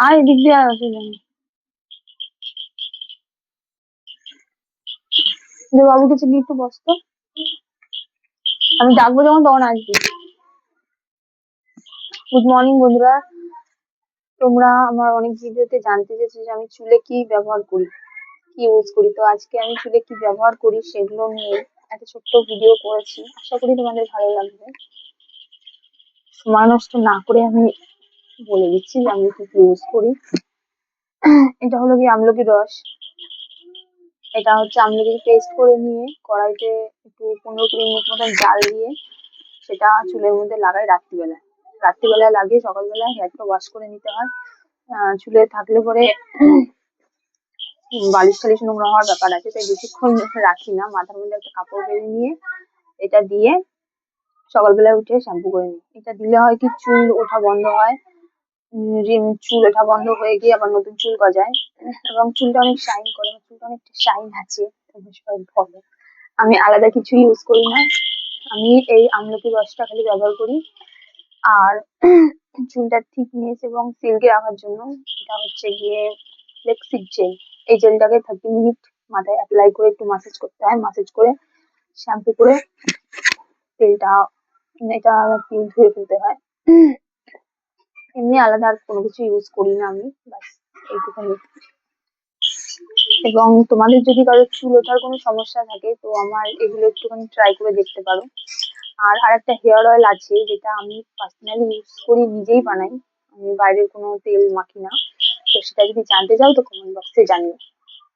আর এদিক দিয়ে অসুবিধা নেই। বাবু কিছু গিয়ে একটু বসতো, আমি ডাকবো যখন তখন আসবি। গুড মর্নিং বন্ধুরা, তোমরা আমার অনেক ভিডিওতে জানতে চেয়েছো যে আমি চুলে কি ব্যবহার করি, কি ইউজ করি। তো আজকে আমি চুলে কি ব্যবহার করি সেগুলো নিয়ে একটা ছোট্ট ভিডিও করেছি, আশা করি তোমাদের ভালো লাগবে। সময় নষ্ট না করে আমি বলে দিচ্ছি যে আমি কি কি ইউজ করি। এটা হলো কি আমলকির রস। এটা হচ্ছে আমলকির পেস্ট করে নিয়ে কড়াইতে একটু 15-20 মিনিট মতন জাল দিয়ে সেটা চুলের মধ্যে লাগাই রাত্রিবেলায় লাগিয়ে সকালবেলায় হেয়ারটা ওয়াশ করে নিতে হয়। চুলে থাকলে পরে বালিশ টালিশ নোংরা হওয়ার ব্যাপার আছে, তাই বেশিক্ষণ রাখি না। মাথার মধ্যে একটা কাপড় বেঁধে নিয়ে এটা দিয়ে সকালবেলায় উঠে শ্যাম্পু করে নিই। এটা দিলে হয় কি চুল ওঠা বন্ধ হয়, চুল ওঠা বন্ধ হয়ে গিয়ে আবার নতুন চুল গজায় এবং চুলটা অনেক শাইন করে। চুলটা অনেকটা শাইন আছে, ভালো। আমি আলাদা কিছু ইউজ করি না, আমি এই আমলকি রসটা খালি ব্যবহার করি। আর চুলটা থিকনেস এবং সিল্কি রাখার জন্য এটা হচ্ছে গিয়ে ফ্লেক্সিড জেল। এই জেলটাকে 30 মিনিট মাথায় অ্যাপ্লাই করে একটু মাসাজ করতে হয়, মাসাজ করে শ্যাম্পু করে তেলটা এটা কি ধুয়ে ফেলতে হয়। এমনি আলাদা আর কোনো কিছু ইউজ করি না আমি, বাস এইটুখানি। এবং তোমাদের যদি কারো চুল ওঠার কোনো সমস্যা থাকে তো আমার এগুলো একটুখানি ট্রাই করে দেখতে পারো। আর আরেকটা হেয়ার অয়েল আছে যেটা আমি পার্সোনালি ইউজ করি, নিজেই বানাই, আমি বাইরের কোনো তেল মাখি না। তো সেটা যদি জানতে চাও তো কমেন্ট বক্সে জানিও।